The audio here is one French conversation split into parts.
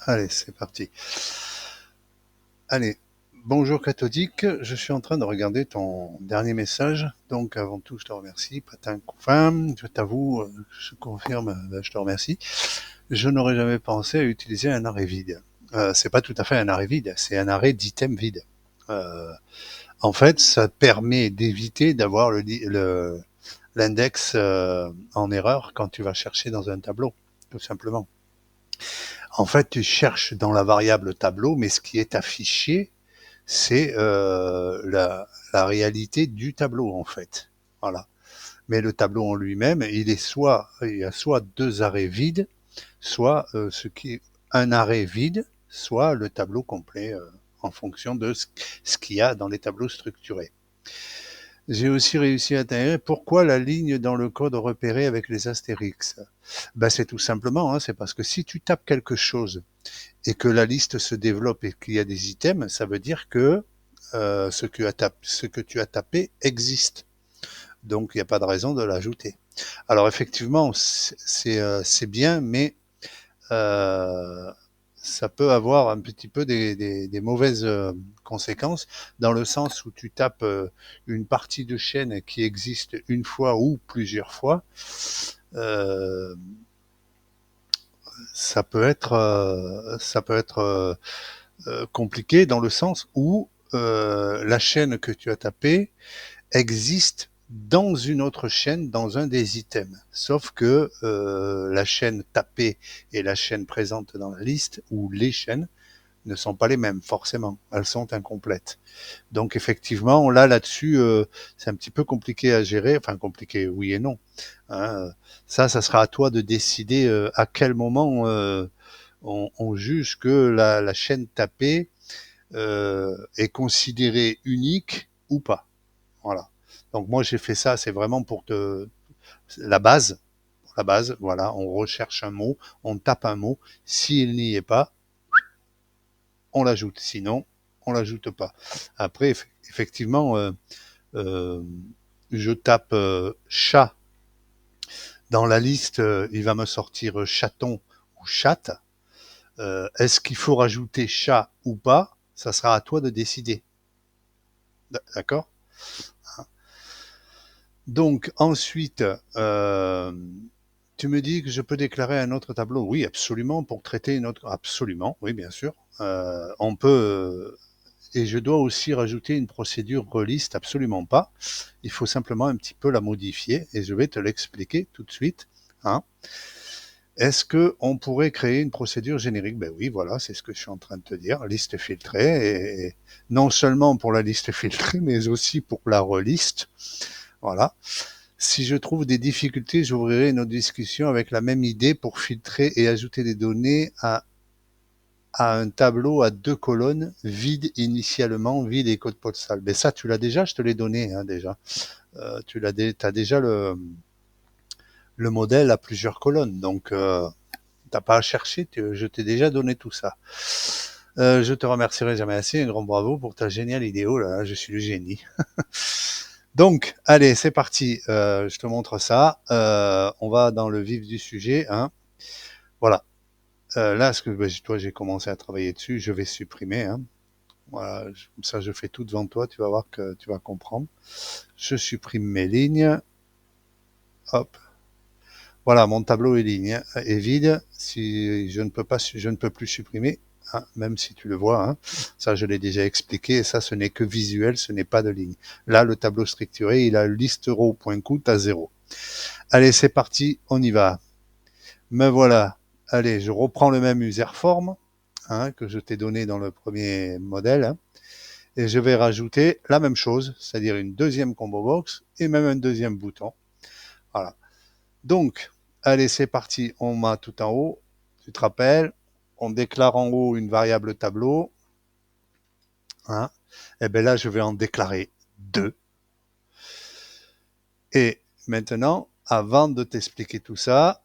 Allez, c'est parti. Allez, bonjour cathodique, je suis en train de regarder ton dernier message. Donc avant tout, je te remercie. Patin couffin, je t'avoue, je confirme, je te remercie. Je n'aurais jamais pensé à utiliser un arrêt vide. C'est pas tout à fait un arrêt vide, c'est un arrêt d'item vide. Euh, En fait, ça permet d'éviter d'avoir l'index en erreur quand tu vas chercher dans un tableau, tout simplement. En fait, tu cherches dans la variable tableau, mais ce qui est affiché, c'est la réalité du tableau, en fait. Voilà. Mais le tableau en lui-même, il y a soit deux arrêts vides, soit ce qui est un arrêt vide, soit le tableau complet en fonction de ce qu'il y a dans les tableaux structurés. J'ai aussi réussi à intégrer pourquoi la ligne dans le code repéré avec les astérix. Ben, c'est tout simplement, hein, c'est parce que si tu tapes quelque chose et que la liste se développe et qu'il y a des items, ça veut dire que ce que tu as tapé existe. Donc il n'y a pas de raison de l'ajouter. Alors effectivement, c'est bien, mais euh, ça peut avoir un petit peu des mauvaises conséquences, dans le sens où tu tapes une partie de chaîne qui existe une fois ou plusieurs fois. Euh, ça peut être compliqué dans le sens où la chaîne que tu as tapée existe dans une autre chaîne, dans un des items. Sauf que la chaîne tapée et la chaîne présente dans la liste, ou les chaînes, ne sont pas les mêmes, forcément. Elles sont incomplètes. Donc effectivement, là-dessus, c'est un petit peu compliqué à gérer. Enfin, compliqué, oui et non. Hein. Ça sera à toi de décider à quel moment on juge que la chaîne tapée est considérée unique ou pas. Voilà. Donc moi j'ai fait ça, c'est vraiment pour la base, voilà, on recherche un mot, on tape un mot, s'il n'y est pas, on l'ajoute, sinon on l'ajoute pas. Après effectivement, euh, je tape chat dans la liste, il va me sortir chaton ou chatte. Est-ce qu'il faut rajouter chat ou pas? Ça sera à toi de décider. D'accord? Donc ensuite, tu me dis que je peux déclarer un autre tableau. Oui, absolument, pour traiter une autre. Absolument, oui, bien sûr. On peut. Et je dois aussi rajouter une procédure relist. Absolument pas. Il faut simplement un petit peu la modifier et je vais te l'expliquer tout de suite. Hein. Est-ce que on pourrait créer une procédure générique? Ben oui, voilà, c'est ce que je suis en train de te dire. Liste filtrée et non seulement pour la liste filtrée, mais aussi pour la relist. Voilà. Si je trouve des difficultés, j'ouvrirai une autre discussion avec la même idée pour filtrer et ajouter des données à un tableau à deux colonnes, vide initialement, vide et code postal. Mais ça, tu l'as déjà, je te l'ai donné hein, déjà. T'as déjà le modèle à plusieurs colonnes, donc t'as pas à chercher, je t'ai déjà donné tout ça. Je te remercierai jamais assez, un grand bravo pour ta géniale idée. Oh là là, je suis le génie. Donc, allez, c'est parti. Je te montre ça. On va dans le vif du sujet. Hein. Voilà. Là, ce que toi, j'ai commencé à travailler dessus, je vais supprimer. Hein. Voilà, comme ça, je fais tout devant toi. Tu vas voir que tu vas comprendre. Je supprime mes lignes. Hop. Voilà, mon tableau est vide. Si je ne peux pas, je ne peux plus supprimer. Hein, même si tu le vois, hein. Ça je l'ai déjà expliqué, et ça ce n'est que visuel, ce n'est pas de ligne. Là, le tableau structuré, il a liste row.cout à 0. Allez, c'est parti, on y va. Me voilà. Allez, je reprends le même user form hein, que je t'ai donné dans le premier modèle. Hein, et je vais rajouter la même chose, c'est-à-dire une deuxième combo box et même un deuxième bouton. Voilà. Donc, allez, c'est parti. On met tout en haut. Tu te rappelles, on déclare en haut une variable tableau. Hein, et bien là, je vais en déclarer deux. Et maintenant, avant de t'expliquer tout ça,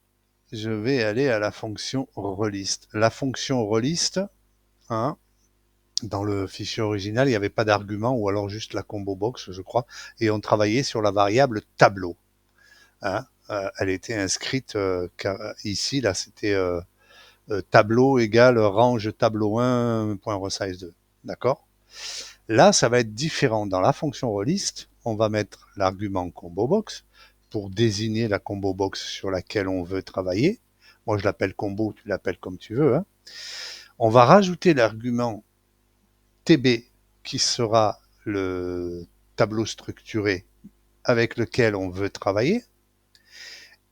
je vais aller à la fonction relist. La fonction relist, hein, dans le fichier original, il n'y avait pas d'argument ou alors juste la combo box, je crois, et on travaillait sur la variable tableau. Hein. Elle était inscrite car ici, là, c'était tableau égale range tableau 1.resize2. D'accord? Là, ça va être différent. Dans la fonction rollist, on va mettre l'argument combo box pour désigner la combo box sur laquelle on veut travailler. Moi, je l'appelle combo, tu l'appelles comme tu veux. Hein. On va rajouter l'argument TB qui sera le tableau structuré avec lequel on veut travailler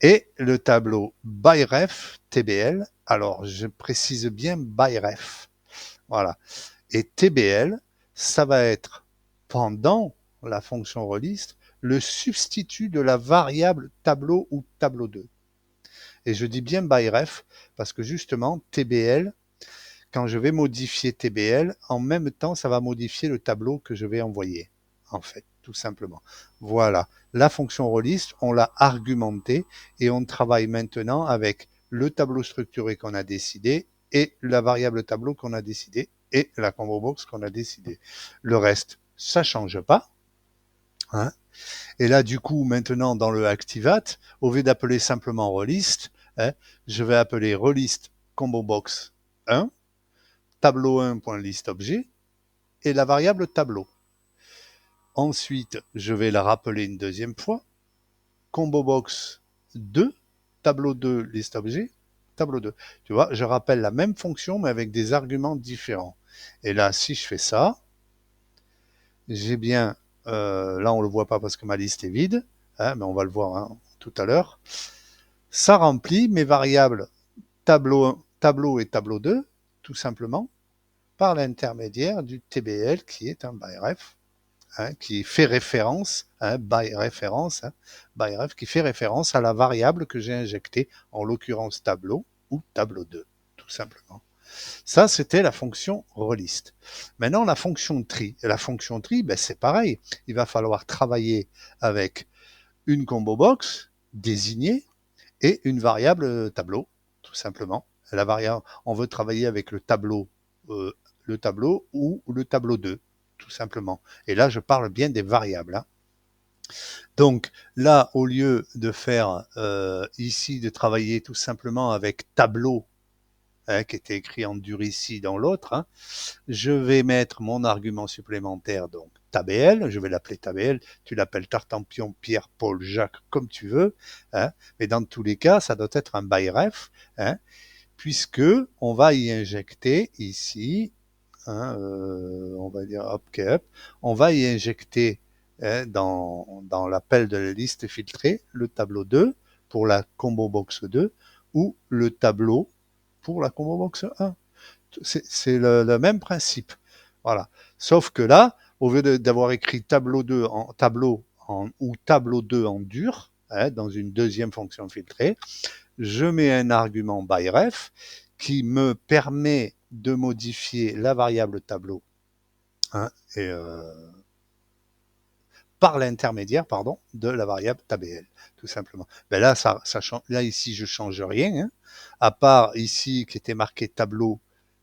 et le tableau ByRef TBL. Alors, je précise bien ByRef. Voilà. Et TBL, ça va être pendant la fonction rollist le substitut de la variable tableau ou tableau 2. Et je dis bien ByRef parce que justement, TBL, quand je vais modifier TBL, en même temps, ça va modifier le tableau que je vais envoyer, en fait, tout simplement. Voilà, la fonction rollist, on l'a argumentée et on travaille maintenant avec le tableau structuré qu'on a décidé et la variable tableau qu'on a décidé et la combo box qu'on a décidé. Le reste, ça change pas. Hein. Et là, du coup, maintenant, dans le Activate, au lieu d'appeler simplement rollist, hein, je vais appeler rollist combo box 1 tableau 1.listObjet et la variable tableau. Ensuite, je vais la rappeler une deuxième fois. Combo box 2, tableau 2, listObjet, tableau 2. Tu vois, je rappelle la même fonction, mais avec des arguments différents. Et là, si je fais ça, j'ai bien, là on le voit pas parce que ma liste est vide, hein, mais on va le voir hein, tout à l'heure. Ça remplit mes variables tableau 1, tableau et tableau 2, tout simplement, par l'intermédiaire du TBL qui est un ByRef, hein, qui fait référence, hein, ByRef qui fait référence à la variable que j'ai injectée, en l'occurrence tableau ou tableau 2, tout simplement. Ça, c'était la fonction rollist. Maintenant, la fonction tree. Et la fonction tree, ben, c'est pareil. Il va falloir travailler avec une combo box désignée et une variable tableau, tout simplement. La variable, on veut travailler avec le tableau ou le tableau 2, tout simplement. Et là, je parle bien des variables. Hein. Donc là, au lieu de faire ici, de travailler tout simplement avec tableau, hein, qui était écrit en dur ici dans l'autre, hein, je vais mettre mon argument supplémentaire, donc TABL, je vais l'appeler TABL, tu l'appelles Tartampion, Pierre, Paul, Jacques, comme tu veux, hein, mais dans tous les cas, ça doit être un ByRef, hein, puisque on va y injecter ici, hein, on va dire hop, on va y injecter hein, dans l'appel de la liste filtrée le tableau 2 pour la combo box 2 ou le tableau pour la combo box 1. C'est le même principe. Voilà. Sauf que là, au lieu d'avoir écrit tableau 2 en tableau ou tableau 2 en dur, hein, dans une deuxième fonction filtrée, je mets un argument ByRef qui me permet de modifier la variable tableau hein, et, par l'intermédiaire de la variable tabl, tout simplement. Ben là, ça change, là ici, je change rien, hein, à part ici qui était marqué tableau,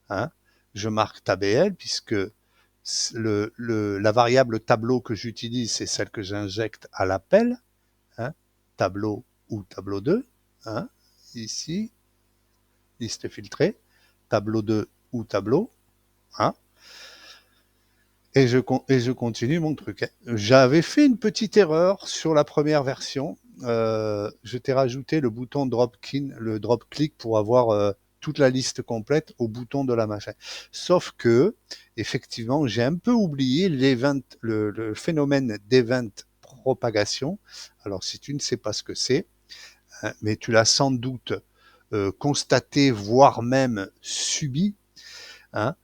hein, je marque tabl puisque la variable tableau que j'utilise, c'est celle que j'injecte à l'appel, hein, tableau ou tableau 2, hein, ici, liste filtrée, tableau 2 ou tableau, hein, et je continue mon truc. J'avais fait une petite erreur sur la première version. Je t'ai rajouté le bouton le drop click pour avoir toute la liste complète au bouton de la machine. Sauf que, effectivement, j'ai un peu oublié le phénomène d'event propagation. Alors, si tu ne sais pas ce que c'est, hein, mais tu l'as sans doute constaté, voire même subi, hein,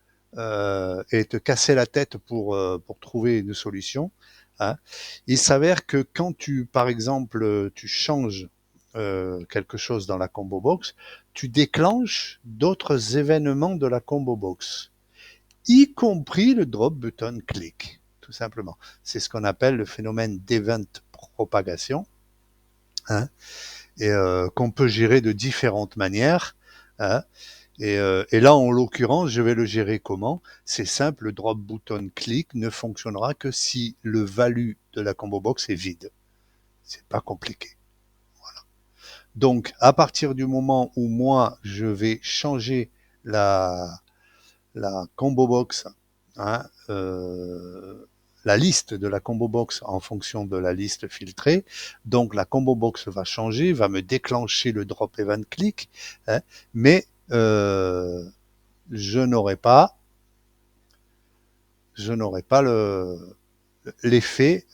et te casser la tête pour trouver une solution. Hein. Il s'avère que quand par exemple, tu changes quelque chose dans la combo box, tu déclenches d'autres événements de la combo box, y compris le drop button click, tout simplement. C'est ce qu'on appelle le phénomène d'event propagation, hein, et qu'on peut gérer de différentes manières. Hein. Et là, en l'occurrence, je vais le gérer comment? C'est simple, le drop button click ne fonctionnera que si le value de la combo box est vide. C'est pas compliqué. Voilà. Donc, à partir du moment où moi, je vais changer la, la combo box, hein, la liste de la combo box en fonction de la liste filtrée. Donc la combo box va changer, va me déclencher le drop event click, hein, mais je n'aurai pas, l'effet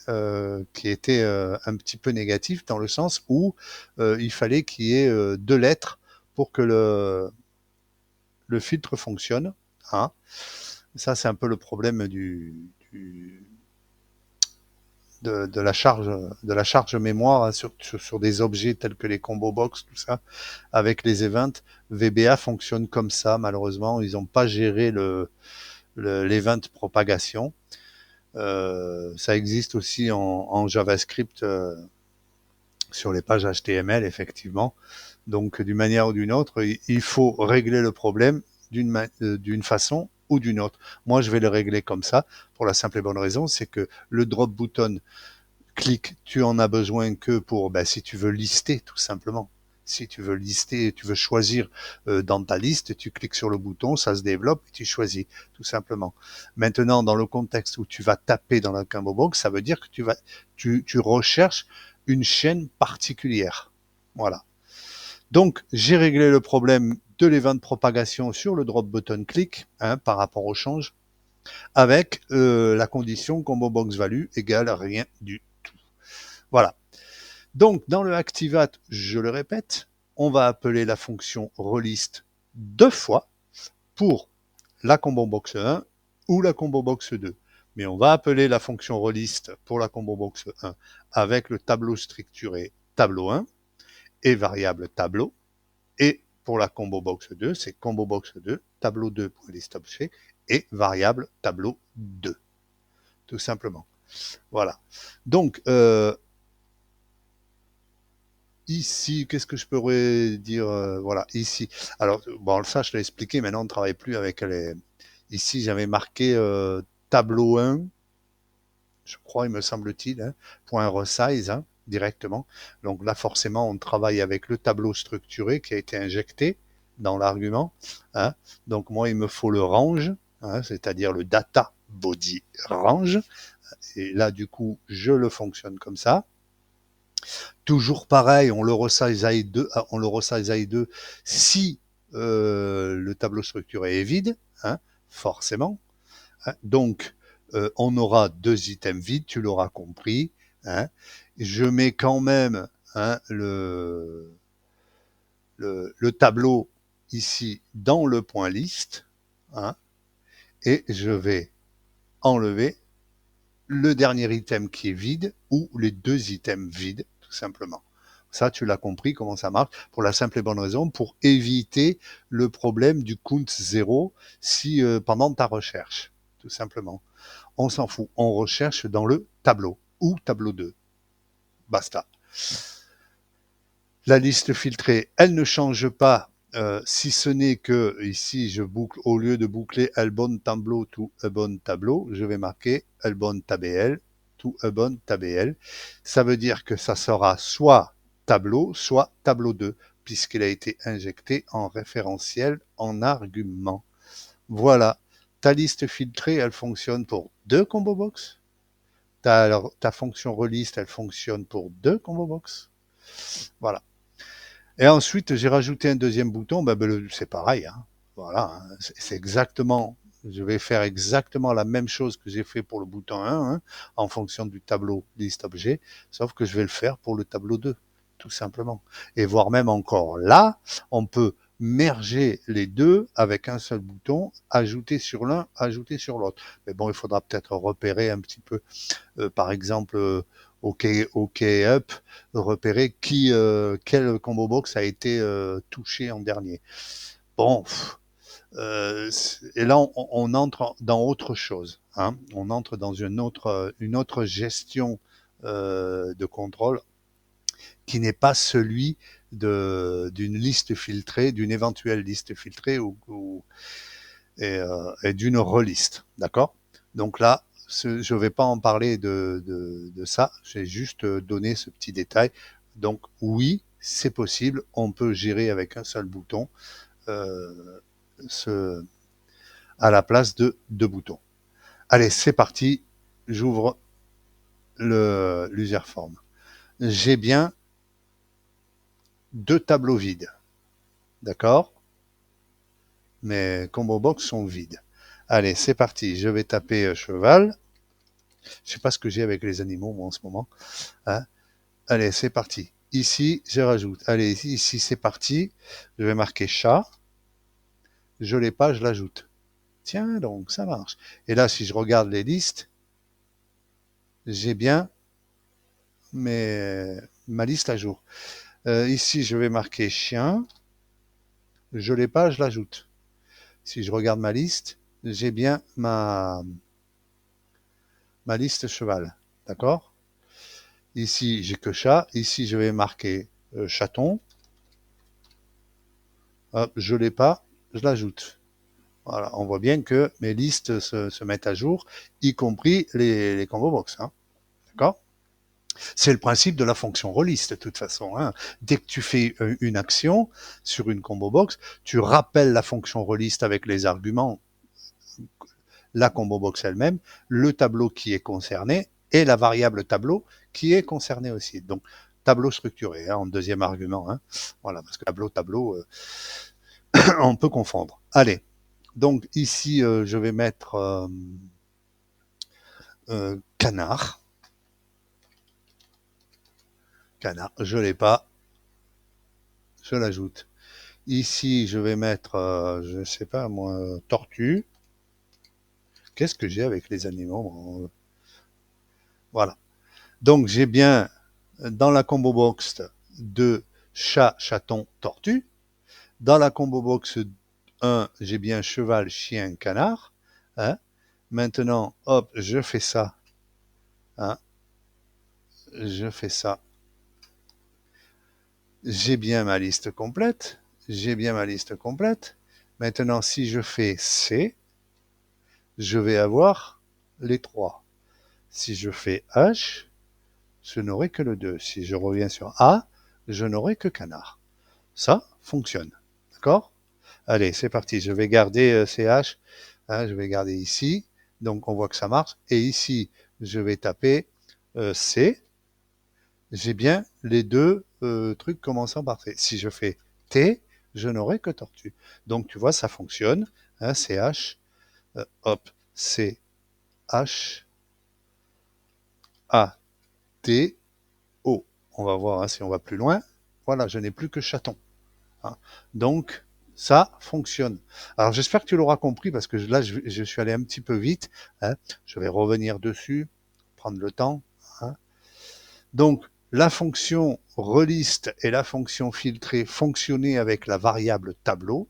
qui était un petit peu négatif dans le sens où il fallait qu'il y ait deux lettres pour que le filtre fonctionne. Hein. Ça, c'est un peu le problème de la charge mémoire hein, sur des objets tels que les combo box, tout ça, avec les events. VBA fonctionne comme ça, malheureusement. Ils n'ont pas géré l'event propagation. Ça existe aussi en JavaScript sur les pages HTML, effectivement. Donc, d'une manière ou d'une autre, il faut régler le problème d'une façon ou d'une autre. Moi, je vais le régler comme ça, pour la simple et bonne raison, c'est que le drop button clic, tu en as besoin que pour, si tu veux lister, tout simplement. Si tu veux lister, tu veux choisir dans ta liste, tu cliques sur le bouton, ça se développe et tu choisis, tout simplement. Maintenant, dans le contexte où tu vas taper dans la combo box, ça veut dire que tu recherches une chaîne particulière. Voilà. Donc, j'ai réglé le problème de l'event propagation sur le drop button click hein, par rapport au change avec la condition combo box value égale rien du tout. Voilà. Donc, dans le activate, je le répète, on va appeler la fonction relist deux fois pour la combo box 1 ou la combo box 2. Mais on va appeler la fonction relist pour la combo box 1 avec le tableau structuré tableau 1 et variable tableau. Et pour la combo box 2, c'est combo box 2, tableau 2.listObjet et variable tableau 2. Tout simplement. Voilà. Donc, ici, qu'est-ce que je pourrais dire voilà, ici. Alors, bon, ça, je l'ai expliqué, maintenant, on ne travaille plus avec les... Ici, j'avais marqué tableau 1, je crois, il me semble-t-il, hein, point resize, hein, directement. Donc là, forcément, on travaille avec le tableau structuré qui a été injecté dans l'argument. Hein. Donc moi, il me faut le range, hein, c'est-à-dire le data body range. Et là, du coup, je le fonctionne comme ça. Toujours pareil, on le resize I2 si le tableau structuré est vide, hein, forcément. Hein. Donc, on aura deux items vides, tu l'auras compris. Hein. Je mets quand même hein, le tableau ici dans le point liste. Hein, et je vais enlever le dernier item qui est vide ou les deux items vides, tout simplement. Ça, tu l'as compris comment ça marche, pour la simple et bonne raison, pour éviter le problème du count 0 si, pendant ta recherche, tout simplement. On s'en fout, on recherche dans le tableau ou tableau 2. Basta. La liste filtrée, elle ne change pas si ce n'est que ici je boucle au lieu de boucler Elbon tableau to Elbon tableau, je vais marquer Elbon tabl to Elbon tabl. Ça veut dire que ça sera soit tableau 2 puisqu'il a été injecté en référentiel en argument. Voilà, ta liste filtrée, elle fonctionne pour deux combo box. Ta fonction relist, elle fonctionne pour deux combo box. Voilà. Et ensuite, j'ai rajouté un deuxième bouton, c'est pareil. Hein. Voilà, hein. C'est exactement, je vais faire exactement la même chose que j'ai fait pour le bouton 1, hein, en fonction du tableau liste objet, sauf que je vais le faire pour le tableau 2, tout simplement. Et voire même encore là, on peut merger les deux avec un seul bouton, ajouter sur l'un, ajouter sur l'autre. Mais bon, il faudra peut-être repérer un petit peu, par exemple, OK Up, repérer quel combo box a été touché en dernier. Bon, et là on entre dans autre chose. Hein. On entre dans une autre gestion de contrôle qui n'est pas celui d'une liste filtrée, d'une éventuelle liste filtrée et d'une reliste. D'accord. Donc là, je ne vais pas en parler de ça, j'ai juste donné ce petit détail. Donc oui, c'est possible, on peut gérer avec un seul bouton à la place de 2 boutons. Allez, c'est parti, j'ouvre l'userform. J'ai bien 2 tableaux vides, d'accord? Mes combo box sont vides. Allez, c'est parti, je vais taper cheval. Je sais pas ce que j'ai avec les animaux, moi, en ce moment. Hein. Allez, c'est parti. Ici, je rajoute. Allez, ici, c'est parti. Je vais marquer chat. Je l'ai pas, je l'ajoute. Tiens, donc, ça marche. Et là, si je regarde les listes, j'ai bien ma liste à jour. Ici, je vais marquer chien. Je l'ai pas, je l'ajoute. Si je regarde ma liste, j'ai bien ma liste cheval. D'accord? Ici, j'ai que chat. Ici, je vais marquer chaton. Hop, je l'ai pas, je l'ajoute. Voilà, on voit bien que mes listes se mettent à jour, y compris les combo box. Hein. D'accord? C'est le principe de la fonction release de toute façon. Hein. Dès que tu fais une action sur une combo box, tu rappelles la fonction release avec les arguments, la combo box elle-même, le tableau qui est concerné et la variable tableau qui est concernée aussi. Donc, tableau structuré hein, en deuxième argument. Hein. Voilà, parce que tableau, on peut confondre. Allez, donc ici, je vais mettre canard. Canard, je l'ai pas, je l'ajoute. Ici, je vais mettre, je sais pas moi, tortue. Qu'est-ce que j'ai avec les animaux? Voilà. Donc j'ai bien dans la combo box de chat, chaton, tortue. Dans la combo box 1, j'ai bien cheval, chien, canard. Hein. Maintenant, hop, je fais ça. Hein. Je fais ça. J'ai bien ma liste complète. J'ai bien ma liste complète. Maintenant, si je fais C, je vais avoir les 3. Si je fais H, je n'aurai que le 2. Si je reviens sur A, je n'aurai que canard. Ça fonctionne. D'accord? Allez, c'est parti. Je vais garder CH. Hein, je vais garder ici. Donc, on voit que ça marche. Et ici, je vais taper C. J'ai bien les deux trucs commençant par T. Si je fais T, je n'aurai que tortue. Donc, tu vois, ça fonctionne. Hein, CH, hop, C, H, A, T, O. On va voir hein, si on va plus loin. Voilà, je n'ai plus que chaton. Hein. Donc, ça fonctionne. Alors, j'espère que tu l'auras compris parce que là, je suis allé un petit peu vite. Hein. Je vais revenir dessus, prendre le temps. Hein. Donc, la fonction relist et la fonction filtrée fonctionnaient avec la variable tableau.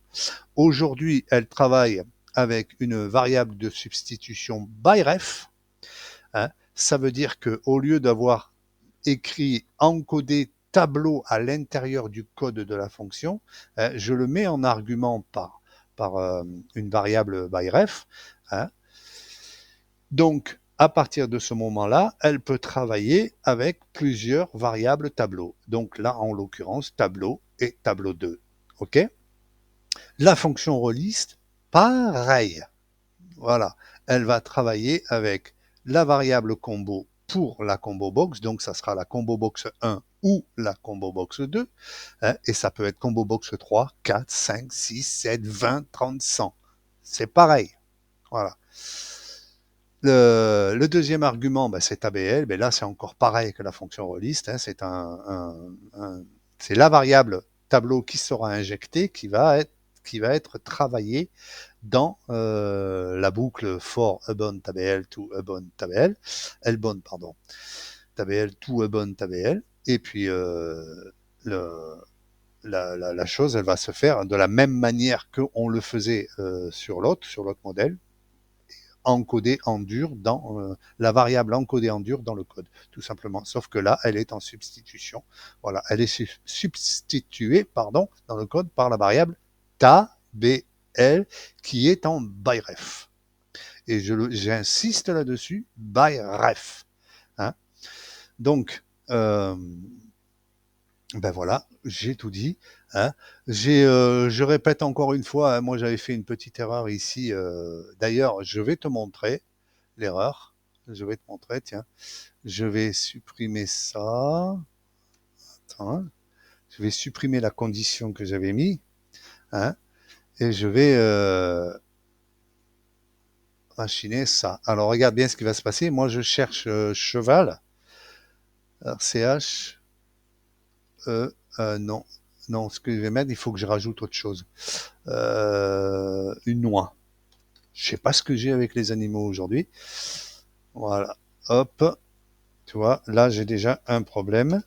Aujourd'hui, elle travaille avec une variable de substitution byref. Hein. Ça veut dire qu'au lieu d'avoir écrit, encodé tableau à l'intérieur du code de la fonction, je le mets en argument par une variable byref. Hein. Donc, à partir de ce moment-là, elle peut travailler avec plusieurs variables tableau. Donc là, en l'occurrence, tableau et tableau 2. OK? La fonction release, pareil. Voilà. Elle va travailler avec la variable combo pour la combo box. Donc, ça sera la combo box 1 ou la combo box 2. Hein, et ça peut être combo box 3, 4, 5, 6, 7, 20, 30, 100. C'est pareil. Voilà. Le deuxième argument, ben, c'est ABL. Ben là, c'est encore pareil que la fonction release. Hein, c'est la variable tableau qui sera injectée qui va être travaillée dans la boucle for abound tabl to abound tabl, elbound pardon, tabl to abound tabl. Et puis le, la chose, elle va se faire de la même manière qu'on le faisait sur l'autre modèle, encodé en dur dans la variable encodée en dur dans le code, tout simplement. Sauf que là, elle est en substitution. Voilà, elle est substituée, pardon, dans le code par la variable tabl qui est en byref. Et j'insiste là-dessus, byref. Hein. Donc, Ben voilà, j'ai tout dit. Hein. Je répète encore une fois, hein, moi j'avais fait une petite erreur ici. D'ailleurs, je vais te montrer l'erreur. Je vais te montrer, tiens. Je vais supprimer ça. Attends, hein. Je vais supprimer la condition que j'avais mis. Hein, et je vais machiner ça. Alors regarde bien ce qui va se passer. Moi je cherche cheval. Alors, CH. Non. Non, ce que je vais mettre, il faut que je rajoute autre chose. Une noix. Je sais pas ce que j'ai avec les animaux aujourd'hui. Voilà. Hop. Tu vois, là j'ai déjà un problème.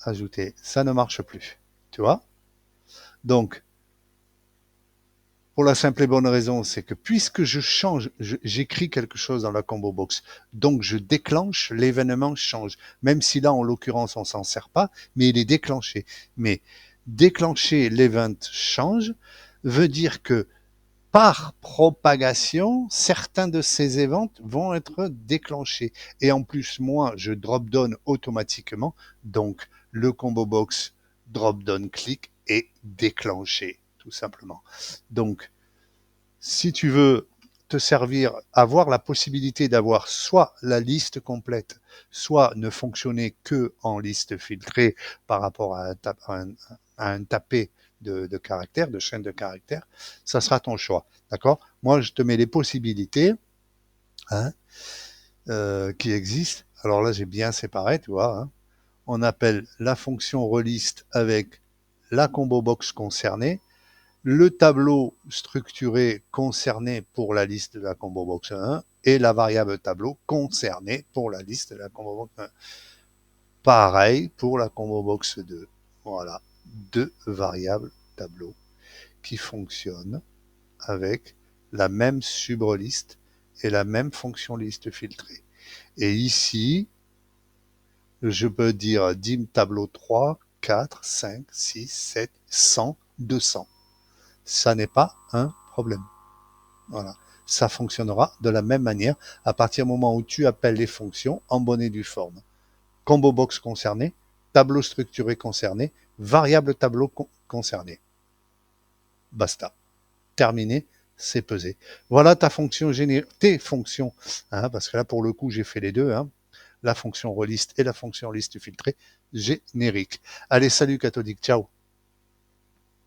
Ajouter. Ça ne marche plus. Tu vois. Donc, pour la simple et bonne raison, c'est que puisque je change, j'écris quelque chose dans la combo box, donc je déclenche, l'événement change. Même si là, en l'occurrence, on s'en sert pas, mais il est déclenché. Mais déclencher l'event change veut dire que par propagation, certains de ces events vont être déclenchés. Et en plus, moi, je drop down automatiquement, donc le combo box drop down click est déclenché, tout simplement. Donc, si tu veux te servir, avoir la possibilité d'avoir soit la liste complète, soit ne fonctionner que en liste filtrée par rapport à un tapé de caractères, de chaîne de caractères, ça sera ton choix. D'accord. Moi, je te mets les possibilités hein, qui existent. Alors là, j'ai bien séparé, tu vois. Hein. On appelle la fonction relist avec la combo box concernée, le tableau structuré concerné pour la liste de la combo box 1 et la variable tableau concernée pour la liste de la combo box 1. Pareil pour la combo box 2. Voilà, deux variables tableau qui fonctionnent avec la même subreliste et la même fonction liste filtrée. Et ici, je peux dire dim tableau 3, 4, 5, 6, 7, 100, 200. Ça n'est pas un problème. Voilà. Ça fonctionnera de la même manière à partir du moment où tu appelles les fonctions en bonne et due forme. Combo box concerné, tableau structuré concerné, variable tableau concerné. Basta. Terminé, c'est pesé. Voilà ta fonction tes fonctions. Hein, parce que là, pour le coup, j'ai fait les deux. Hein, la fonction relist et la fonction liste filtrée générique. Allez, salut catholique, ciao.